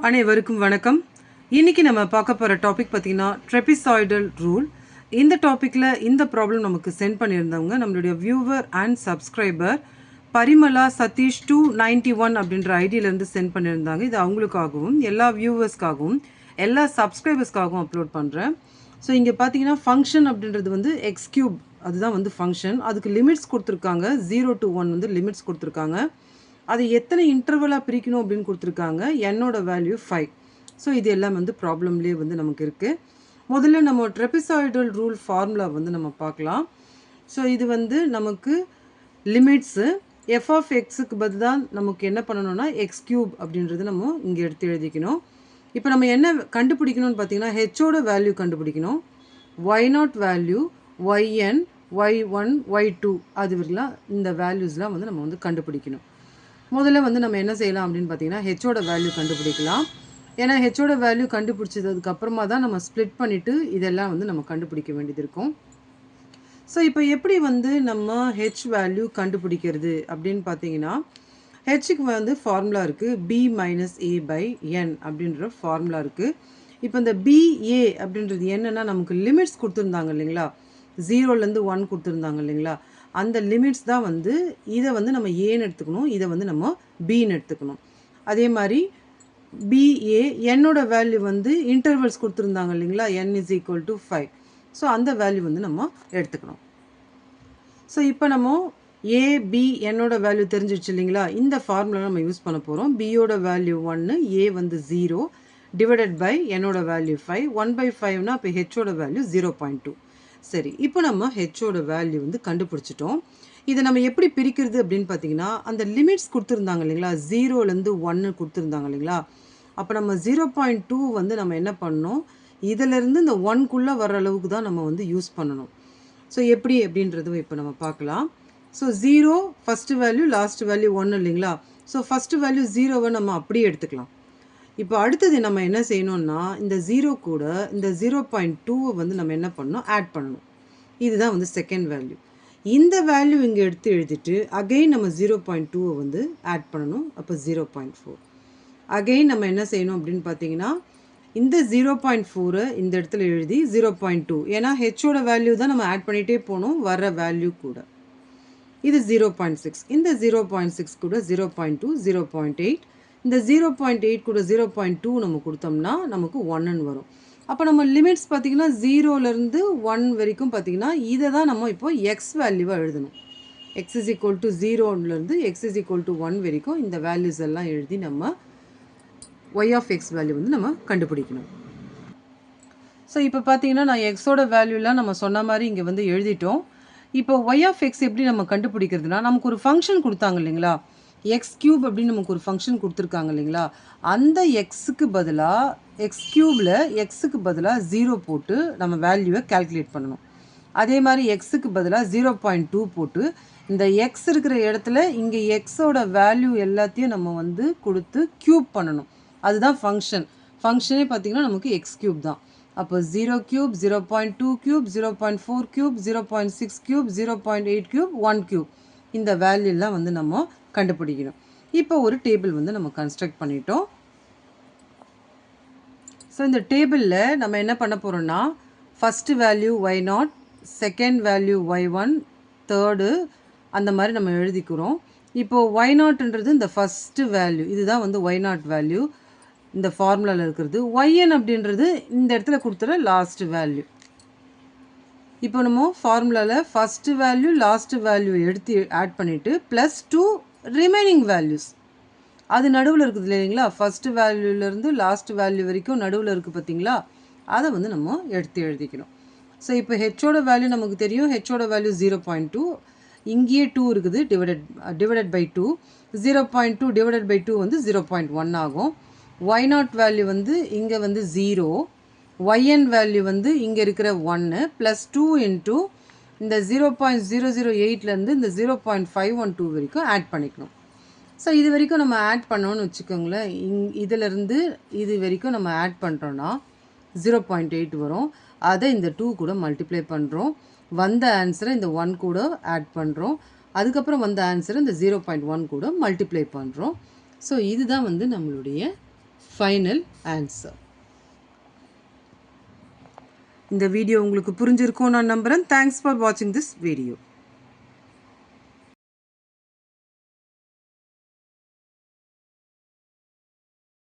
அனைவருக்கும் வணக்கம். இன்னைக்கு நம்ம பார்க்க போகிற டாபிக் பார்த்தீங்கன்னா ட்ரெபிசாய்டல் ரூல். இந்த டாப்பிக்கில் இந்த ப்ராப்ளம் நமக்கு சென்ட் பண்ணியிருந்தவங்க நம்மளுடைய viewer and subscriber Parimala Satish 291 அப்படின்ற ஐடியிலேருந்து சென்ட் பண்ணியிருந்தாங்க. இது அவங்களுக்காகவும் எல்லா வியூவர்ஸ்க்காகவும் எல்லா சப்ஸ்கிரைபர்ஸ்க்காகவும் அப்லோட் பண்ணுறேன். ஸோ இங்கே பார்த்தீங்கன்னா ஃபங்க்ஷன் அப்படின்றது வந்து எக்ஸ் கியூப், அதுதான் வந்து ஃபங்க்ஷன். அதுக்கு லிமிட்ஸ் கொடுத்துருக்காங்க. 0 to 1 வந்து லிமிட்ஸ் கொடுத்துருக்காங்க. அது எத்தனை இன்டர்வலாக பிரிக்கணும் அப்படின்னு கொடுத்துருக்காங்க. என்னோட வேல்யூ 5. ஸோ இது எல்லாம் வந்து ப்ராப்ளம்லேயே வந்து நமக்கு இருக்குது. முதல்ல நம்ம ட்ரெபிசாய்டல் ரூல் ஃபார்முலா வந்து நம்ம பார்க்கலாம். ஸோ இது வந்து நமக்கு லிமிட்ஸு எஃப் ஆஃப் எக்ஸுக்கு பதிலாக நமக்கு என்ன பண்ணணும்னா எக்ஸ் கியூப் அப்படின்றது நம்ம இங்கே எடுத்து எழுதிக்கணும். இப்போ நம்ம என்ன கண்டுபிடிக்கணும்னு பார்த்தீங்கன்னா ஹெச்சோட வேல்யூ கண்டுபிடிக்கணும். ஒய்0 வேல்யூ, ஒய்என், ஒய்1, ஒய்2 அதுவெல்லாம் இந்த வேல்யூஸ்லாம் வந்து நம்ம வந்து கண்டுபிடிக்கணும். முதல்ல வந்து நம்ம என்ன செய்யலாம் அப்படின்னு பார்த்தீங்கன்னா ஹெச்சோட வேல்யூ கண்டுபிடிக்கலாம். ஏன்னா ஹெச்சோட வேல்யூ கண்டுபிடிச்சதுக்கு அப்புறமா தான் நம்ம ஸ்ப்ளிட் பண்ணிவிட்டு இதெல்லாம் வந்து நம்ம கண்டுபிடிக்க வேண்டியது இருக்கும். ஸோ இப்போ எப்படி வந்து நம்ம ஹெச் வேல்யூ கண்டுபிடிக்கிறது அப்படின்னு பார்த்தீங்கன்னா ஹெச்சுக்கு வந்து ஃபார்முலா இருக்குது. பி மைனஸ் ஏ பை என் அப்படின்ற ஃபார்முலா இருக்குது. இப்போ இந்த பிஏ அப்படின்றது என்னென்னா நமக்கு லிமிட்ஸ் கொடுத்துருந்தாங்க இல்லைங்களா, 0லேருந்து 1 கொடுத்துருந்தாங்க இல்லைங்களா, அந்த லிமிட்ஸ் தான் வந்து இதை வந்து நம்ம ஏன்னு எடுத்துக்கணும், இதை வந்து நம்ம பின்னு எடுத்துக்கணும். அதே மாதிரி பிஏ என்னோட வேல்யூ வந்து இன்டர்வல்ஸ் கொடுத்துருந்தாங்க இல்லைங்களா, n is equal to 5. So அந்த வேல்யூ வந்து நம்ம எடுத்துக்கணும். ஸோ இப்போ நம்ம ஏபி என்னோட வேல்யூ தெரிஞ்சிடுச்சு இல்லைங்களா, இந்த ஃபார்முலா நம்ம யூஸ் பண்ண போகிறோம். பியோட வேல்யூ 1, ஏ வந்து 0 டிவைடட் பை என்னோட வேல்யூ 5. 1/5னா இப்போ ஹெச்சோட வேல்யூ 0.2. சரி, இப்போ நம்ம ஹெச்சோட வேல்யூ வந்து கண்டுபிடிச்சிட்டோம். இதை நம்ம எப்படி பிரிக்கிறது அப்படின்னு பார்த்தீங்கன்னா அந்த லிமிட்ஸ் கொடுத்துருந்தாங்க இல்லைங்களா, 0லேருந்து 1 கொடுத்துருந்தாங்க இல்லைங்களா, அப்போ நம்ம 0.2 வந்து நம்ம என்ன பண்ணணும், இதிலேருந்து இந்த 1குள்ளே வர அளவுக்கு தான் நம்ம வந்து யூஸ் பண்ணணும். ஸோ எப்படி அப்படின்றதும் இப்போ நம்ம பார்க்கலாம். So 0 first value, last value 1 இல்லைங்களா, ஸோ ஃபஸ்ட்டு வேல்யூ 0வை நம்ம அப்படியே எடுத்துக்கலாம். இப்போ அடுத்தது நம்ம என்ன செய்யணும்னா இந்த 0 கூட இந்த 0.2வை வந்து நம்ம என்ன பண்ணணும், ஆட் பண்ணணும். இதுதான் வந்து செகண்ட் வேல்யூ. இந்த வேல்யூ இங்கே எடுத்து எழுதிட்டு அகெயின் நம்ம 0.2வை வந்து ஆட் பண்ணணும். அப்போ 0.4. அகெயின் நம்ம என்ன செய்யணும் அப்படின்னு பார்த்தீங்கன்னா இந்த 0.4 இந்த இடத்துல எழுதி 0.2, ஏன்னா ஹெச்சோட வேல்யூ தான் நம்ம ஆட் பண்ணிகிட்டே போகணும் வர வேல்யூ கூட. இது 0.6, இந்த 0.6 கூட 0.2, 0.8, இந்த 0.8 கூட 0.2 நம்ம கொடுத்தோம்னா நமக்கு 1ன்னு வரும். அப்போ நம்ம லிமிட்ஸ் பார்த்திங்கன்னா 0லேருந்து 1 வரைக்கும் பார்த்திங்கன்னா இதை தான் நம்ம இப்போ எக்ஸ் வேல்யூவாக எழுதணும். எக்ஸ் இஸ் ஈக்குவல் டு 0லேருந்து எக்ஸ் இஸ் ஈக்குவல் டு 1 வரைக்கும் இந்த வேல்யூஸ் எல்லாம் எழுதி நம்ம ஒய் ஆஃப் எக்ஸ் வேல்யூ வந்து நம்ம கண்டுபிடிக்கணும். ஸோ இப்போ பார்த்தீங்கன்னா நான் எக்ஸோட வேல்யூலாம் நம்ம சொன்ன மாதிரி இங்கே வந்து எழுதிட்டோம். இப்போ ஒய் ஆஃப் எக்ஸ் எப்படி நம்ம கண்டுபிடிக்கிறதுனா நமக்கு ஒரு ஃபங்க்ஷன் கொடுத்தாங்க இல்லைங்களா, எக்ஸ் கியூப் அப்படின்னு நமக்கு ஒரு ஃபங்க்ஷன் கொடுத்துருக்காங்க இல்லைங்களா, அந்த எக்ஸுக்கு பதிலாக எக்ஸ் கியூபில் எக்ஸுக்கு பதிலாக 0 போட்டு நம்ம வேல்யூவை கால்குலேட் பண்ணணும். அதே மாதிரி எக்ஸுக்கு பதிலாக 0.2 போட்டு இந்த எக்ஸ் இருக்கிற இடத்துல இங்கே எக்ஸோட வேல்யூ எல்லாத்தையும் நம்ம வந்து கொடுத்து க்யூப் பண்ணணும். அதுதான் ஃபங்க்ஷன். ஃபங்க்ஷனே பார்த்திங்கன்னா நமக்கு எக்ஸ் கியூப் தான். அப்போ 0 cube, 0.2 cube, 0.4 cube, 0.6 cube, 0.8 cube, 1 cube, இந்த வேல்யூலாம் வந்து நம்ம கண்டுபிடிக்கணும். இப்போ ஒரு டேபிள் வந்து நம்ம கன்ஸ்ட்ரக்ட் பண்ணிட்டோம். ஸோ இந்த டேபிளில் நம்ம என்ன பண்ண போகிறோம்னா first value y0, second value y1, third அந்த மாதிரி நம்ம எழுதிக்கிறோம். இப்போது y0ன்றது இந்த ஃபஸ்ட்டு வேல்யூ, இதுதான் வந்து y0 வேல்யூ இந்த ஃபார்முலாவில் இருக்கிறது. yn அப்படின்றது இந்த இடத்துல கொடுத்துற லாஸ்ட் வேல்யூ. இப்போ நம்ம ஃபார்முலாவில் ஃபஸ்ட்டு வேல்யூ லாஸ்ட் வேல்யூ எடுத்து ஆட் பண்ணிவிட்டு +2 ரிமைனிங் வேல்யூஸ் அது நடுவில் இருக்குது இல்லைங்களா, ஃபஸ்ட்டு வேல்யூலேருந்து லாஸ்ட் வேல்யூ வரைக்கும் நடுவில் இருக்குது பார்த்தீங்களா, அதை வந்து நம்ம எடுத்து எழுதிக்கணும். ஸோ இப்போ ஹெச்சோட வேல்யூ நமக்கு தெரியும், ஹெச்சோட வேல்யூ 0.2, இங்கேயே 2 இருக்குது, டிவைடட் பை 2, 0.2 டிவைடட் பை 2 வந்து 0.1 ஆகும். y0 வேல்யூ வந்து இங்கே வந்து 0, yn வேல்யூ வந்து இங்கே இருக்கிற 1 +2 இன்ட்டு இந்த 0.008லேருந்து இந்த 0.512 வரைக்கும் ஆட் பண்ணிக்கணும். ஸோ இது வரைக்கும் நம்ம ஆட் பண்ணோன்னு வச்சுக்கோங்களேன், இதிலேருந்து இது வரைக்கும் நம்ம ஆட் பண்ணுறோன்னா 0.8 வரும். அதை இந்த 2 கூட மல்டிப்ளை பண்ணுறோம். வந்த ஆன்சரை இந்த 1 கூட ஆட் பண்ணுறோம். அதுக்கப்புறம் வந்த ஆன்சரை இந்த 0.1 கூட மல்டிப்ளை பண்ணுறோம். ஸோ இதுதான் வந்து நம்மளுடைய ஃபைனல் ஆன்சர். இந்த வீடியோ உங்களுக்கு புரிஞ்சிருக்கும் நான் நம்புகிறேன். தேங்க்ஸ் ஃபார் வாட்சிங் திஸ் வீடியோ.